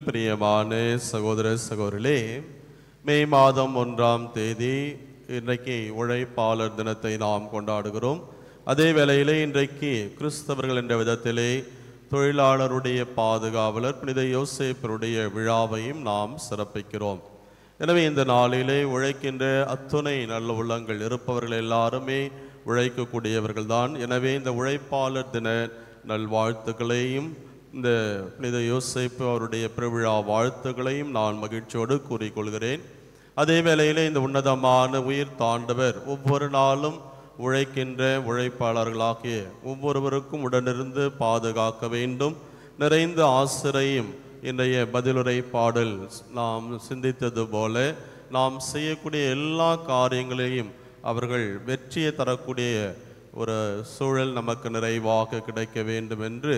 பிரியமான சகோதர சகோதரிகளே, மே மாதம் 1ஆம் தேதி இன்றைக்கு உழைப்பாளர் தினத்தை நாம் கொண்டாடுகிறோம். அதே வேளையிலே இன்றைக்கு கிறிஸ்தவர்கள் என்ற விதத்திலே தொழிலாளருடைய பாதுகாவலர் புனித யோசேப்பருடைய விழாவையும் நாம் சிறப்பிக்கிறோம். எனவே இந்த நாளிலே உழைக்கின்ற அத்துணை நல்ல உள்ளங்கள் இருப்பவர்கள் எல்லாருமே உழைக்கக்கூடியவர்கள் தான். எனவே இந்த உழைப்பாளர் தின நல்வாழ்த்துக்களையும் இந்த புனித யோசேப்பு அவருடைய பெருவிழா வாழ்த்துக்களையும் நான் மகிழ்ச்சியோடு கூறிக்கொள்கிறேன். அதே வேளையிலே இந்த உன்னதமான உயிர் தாண்டவர் ஒவ்வொரு நாளும் உழைக்கின்ற உழைப்பாளர்களாகிய ஒவ்வொருவருக்கும் உடனிருந்து பாதுகாக்க வேண்டும். நிறைந்த ஆசிரையும் இன்றைய பதிலுரை பாடல் நாம் சிந்தித்தது போல நாம் செய்யக்கூடிய எல்லா காரியங்களையும் அவர்கள் வெற்றியை தரக்கூடிய ஒரு சூழல் நமக்கு நிறைவாக கிடைக்க வேண்டும் என்று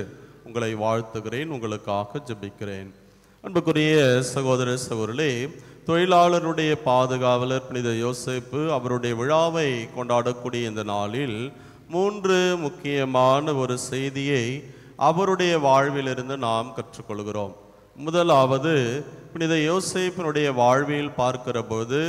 உங்களை வாழ்த்துகிறேன், உங்களுக்காக ஜெபிக்கிறேன். அன்புக்குரிய சகோதர சகோதரிகளே, தொழிலாளருடைய பாதுகாவலர் புனித யோசேப்பு அவருடைய விழாவை கொண்டாடக்கூடிய இந்த நாளில் 3 முக்கியமான ஒரு செய்தியை அவருடைய வாழ்விலிருந்து நாம் கற்றுக்கொள்கிறோம். முதலாவது, புனித யோசேப்பினுடைய வாழ்வில் பார்க்கிற போது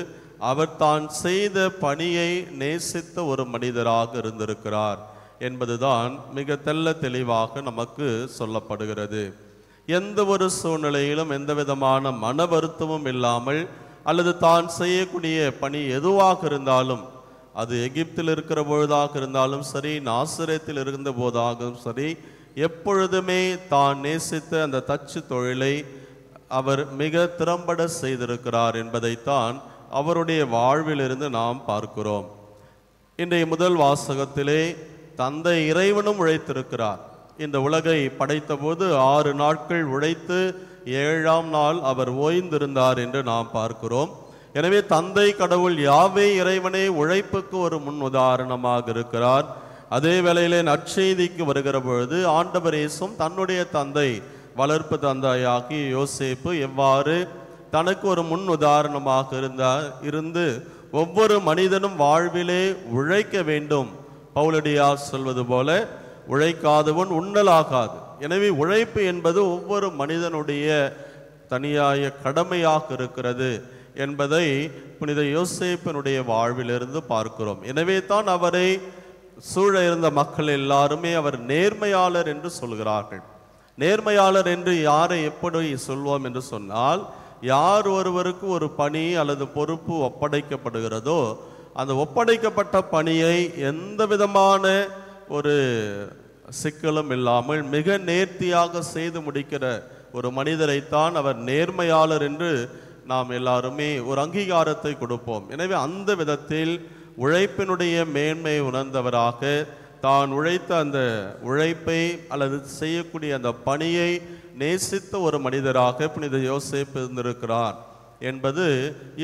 அவர் தான் செய்த பணியை நேசித்த ஒரு மனிதராக இருந்திருக்கிறார் என்பதுதான் மிக தெள்ள தெளிவாக நமக்கு சொல்லப்படுகிறது. எந்த ஒரு சூழ்நிலையிலும் எந்த விதமான மன வருத்தமும் இல்லாமல் அல்லது தான் செய்யக்கூடிய பணி எதுவாக இருந்தாலும், அது எகிப்தில் இருக்கிற பொழுதாக இருந்தாலும் சரி, நாசரேத்தில் இருந்த போதாகவும் சரி, எப்பொழுதுமே தான் நேசித்த அந்த தச்சு தொழிலை அவர் மிக திறம்பட செய்திருக்கிறார் என்பதைத்தான் அவருடைய வாழ்விலிருந்து நாம் பார்க்கிறோம். இன்றைய முதல் வாசகத்திலே தந்தை இறைவனும் உழைத்திருக்கிறார். இந்த உலகை படைத்த போது 6 நாட்கள் உழைத்து 7ஆம் நாள் அவர் ஓய்ந்திருந்தார் என்று நாம் பார்க்கிறோம். எனவே தந்தை கடவுள் யாவே இறைவனே உழைப்புக்கு ஒரு முன் உதாரணமாக இருக்கிறார். அதே வேளையிலே நற்செய்திக்கு வருகிற பொழுது ஆண்டவர் இயேசுவும் தன்னுடைய தந்தை வளர்ப்பு தந்தையாகி யோசேப்பு எவ்வாறு தனக்கு ஒரு முன் உதாரணமாக இருந்து ஒவ்வொரு மனிதனும் வாழ்விலே உழைக்க வேண்டும். பவுலடியார் சொல்வது போல, உழைக்காதவன் உண்ணலாகாது. எனவே உழைப்பு என்பது ஒவ்வொரு மனிதனுடைய தனியாய கடமையாக இருக்கிறது என்பதை புனித யோசேப்பினுடைய வாழ்விலிருந்து பார்க்கிறோம். எனவே தான் அவரை சூழ இருந்த மக்கள் எல்லாருமே அவர் நேர்மையாளர் என்று சொல்கிறார்கள். நேர்மையாளர் என்று யாரை எப்படி சொல்வோம் என்று சொன்னால், யார் ஒருவருக்கு ஒரு பணி அல்லது பொறுப்பு ஒப்படைக்கப்படுகிறதோ அந்த ஒப்படைக்கப்பட்ட பணியை எந்த விதமான ஒரு சிக்கலும் இல்லாமல் மிக நேர்த்தியாக செய்து முடிக்கிற ஒரு மனிதரைத்தான் அவர் நேர்மையாளர் என்று நாம் எல்லாருமே ஒரு அங்கீகாரத்தை கொடுப்போம். எனவே அந்த விதத்தில் உழைப்பினுடைய மேன்மை உணர்ந்தவராக தான் உழைத்த அந்த உழைப்பை அல்லது செய்யக்கூடிய அந்த பணியை நேசித்த ஒரு மனிதராக புனித யோசேப்பு இருந்திருக்கிறார் என்பது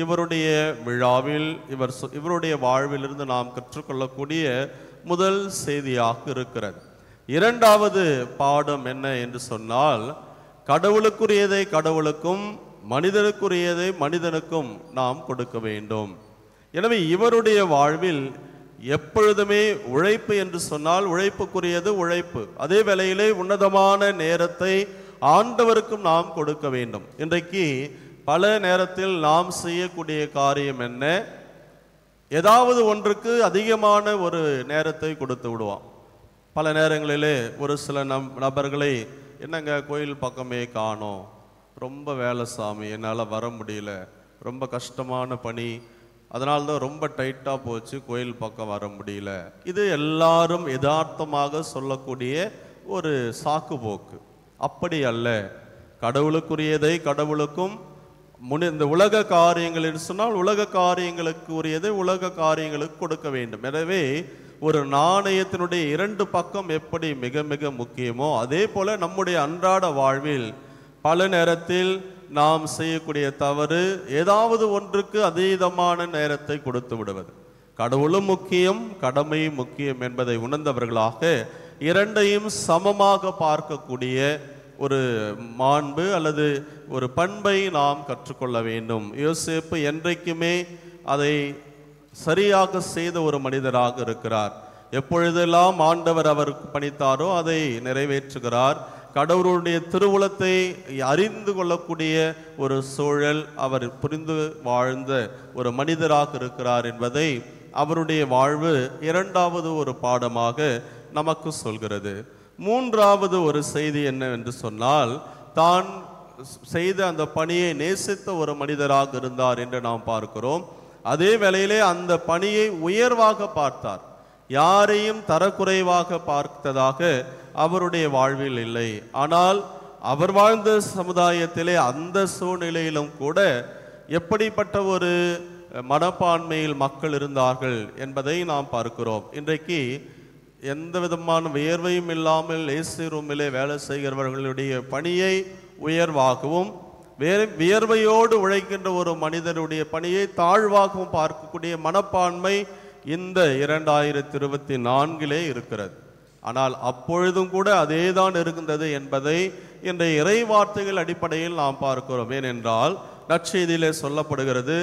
இவருடைய விழாவில் இவருடைய வாழ்விலிருந்து நாம் கற்றுக்கொள்ளக்கூடிய முதல் செய்தியாக இருக்கிறது. இரண்டாவது பாடம் என்ன என்று சொன்னால், கடவுளுக்குரியதை கடவுளுக்கும் மனிதனுக்குரியதை மனிதனுக்கும் நாம் கொடுக்க வேண்டும். எனவே இவருடைய வாழ்வில் எப்பொழுதுமே உழைப்பு என்று சொன்னால் உழைப்புக்குரியது உழைப்பு, அதே வேளையிலே உன்னதமான நேரத்தை ஆண்டவருக்கும் நாம் கொடுக்க வேண்டும். இன்றைக்கு பல நேரத்தில் நாம் செய்யக்கூடிய காரியம் என்ன, ஏதாவது ஒன்றுக்கு அதிகமான ஒரு நேரத்தை கொடுத்து விடுவோம். பல நேரங்களிலே ஒரு சில நபர்களை, என்னங்க கோயில் பக்கமே காணோம், ரொம்ப வேலை சாமி, என்னால் வர முடியல, ரொம்ப கஷ்டமான பணி, அதனால்தான் ரொம்ப டைட்டாக போச்சு, கோயில் பக்கம் வர முடியல. இது எல்லாரும் யதார்த்தமாக சொல்லக்கூடிய ஒரு சாக்கு போக்கு. அப்படி அல்ல. கடவுளுக்குரியதை கடவுளுக்கும், இந்த உலக காரியங்கள் என்று சொன்னால் உலக காரியங்களுக்கு உரியதை உலக காரியங்களுக்கு கொடுக்க வேண்டும். எனவே ஒரு நாணயத்தினுடைய 2 பக்கம் எப்படி மிக மிக முக்கியமோ அதே போல நம்முடைய அன்றாட வாழ்வில் பல நேரத்தில் நாம் செய்யக்கூடிய தவறு ஏதாவது ஒன்றுக்கு அதீதமான நேரத்தை கொடுத்து விடுவது. கடவுளும் முக்கியம், கடமையும் முக்கியம் என்பதை உணர்ந்தவர்களாக 2ஐயும் சமமாக பார்க்கக்கூடிய ஒரு மாண்பு அல்லது ஒரு பண்பை நாம் கற்றுக்கொள்ள வேண்டும். யோசேப்பு என்றைக்குமே அதை சரியாக செய்த ஒரு மனிதராக இருக்கிறார். எப்பொழுதெல்லாம் ஆண்டவர் அவருக்கு பணித்தாரோ அதை நிறைவேற்றுகிறார். கடவுளுடைய திருவுளத்தை அறிந்து கொள்ளக்கூடிய ஒரு சூழல், அவர் புரிந்து வாழ்ந்த ஒரு மனிதராக இருக்கிறார் என்பதை அவருடைய வாழ்வு இரண்டாவது ஒரு பாடமாக நமக்கு சொல்கிறது. மூன்றாவது ஒரு செய்தி என்னவென்று சொன்னால், தான் செய்த அந்த பணியை நேசித்த ஒரு மனிதராக இருந்தார் என்று நாம் பார்க்கிறோம். அதே வேளையிலே அந்த பணியை உயர்வாக பார்த்தார். யாரையும் தரக்குறைவாக பார்த்ததாக அவருடைய வாழ்வில் இல்லை. ஆனால் அவர் வாழ்ந்த சமுதாயத்திலே அந்த சூழ்நிலையிலும் கூட எப்படிப்பட்ட ஒரு மனப்பான்மையில் மக்கள் இருந்தார்கள் என்பதை நாம் பார்க்கிறோம். இன்றைக்கு எந்த விதமான வியர்வையும் இல்லாமல் ஏசி ரூமிலே வேலை செய்கிறவர்களுடைய பணியை உயர்வாகவும், வியர்வையோடு உழைக்கின்ற ஒரு மனிதனுடைய பணியை தாழ்வாகவும் பார்க்கக்கூடிய மனப்பான்மை இந்த 2024 இருக்கிறது. ஆனால் அப்பொழுதும் கூட அதேதான் இருக்கின்றது என்பதை இன்றைய இறை வார்த்தைகள் அடிப்படையில் நாம் பார்க்கிறோம். ஏனென்றால் நற்செய்தியிலே சொல்லப்படுகிறது,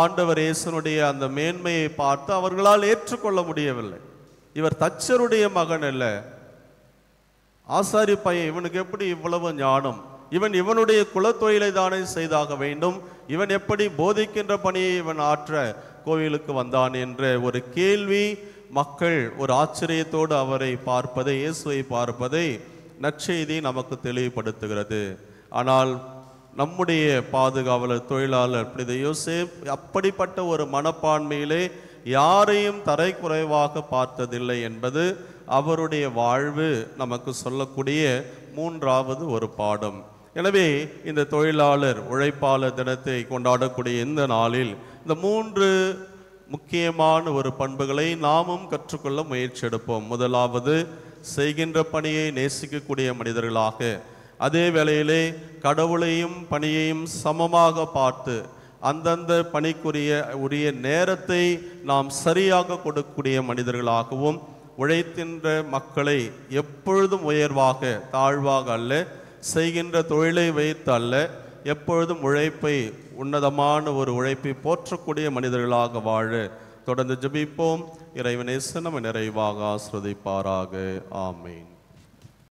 ஆண்டவர் இயேசுனுடைய அந்த மேன்மையை பார்த்து அவர்களால் ஏற்றுக்கொள்ள முடியவில்லை. இவர் தச்சருடைய மகன் அல்ல, ஆசாரி பையன், இவனுக்கு எப்படி இவ்வளவு ஞானம்? இவனுடைய குலத்தொழிலை தானே செய்தாக வேண்டும், இவன் எப்படி போதிக்கின்ற பணியை இவன் ஆற்ற கோவிலுக்கு வந்தான் என்ற ஒரு கேள்வி மக்கள் ஒரு ஆச்சரியத்தோடு அவரை பார்ப்பதை, இயேசுவை பார்ப்பதை நற்செய்தி நமக்கு தெளிவுபடுத்துகிறது. ஆனால் நம்முடைய பாதுகாவலர் தொழிலாளர் புனித யோசேப் அப்படிப்பட்ட ஒரு மனப்பான்மையிலே யாரையும் தரைக்குறைவாக பார்த்ததில்லை என்பது அவருடைய வாழ்வு நமக்கு சொல்லக்கூடிய மூன்றாவது ஒரு பாடம். எனவே இந்த தொழிலாளர் உழைப்பாளர் தினத்தை கொண்டாடக்கூடிய இந்த நாளில் இந்த மூன்று முக்கியமான ஒரு பண்புகளை நாமும் கற்றுக்கொள்ள முயற்சி எடுப்போம். முதலாவது, செய்கின்ற பணியை நேசிக்கக்கூடிய மனிதர்களாக, அதே வேளையிலே கடவுளையும் பணியையும் சமமாக பார்த்து அந்தந்த பணிக்குரிய நேரத்தை நாம் சரியாக கொடுக்கக்கூடிய மனிதர்களாகவும், உழைக்கின்ற மக்களை எப்பொழுதும் உயர்வாக தாழ்வாக அல்ல, செய்கின்ற தொழிலை வைத்து அல்ல, எப்பொழுதும் உழைப்பை உன்னதமான ஒரு உழைப்பை போற்றக்கூடிய மனிதர்களாக வாழ தொடர்ந்து ஜெபிப்போம். இறைவனே நம்ம நிறைவாக ஆசீர்வதிப்பாராக. ஆமீன்.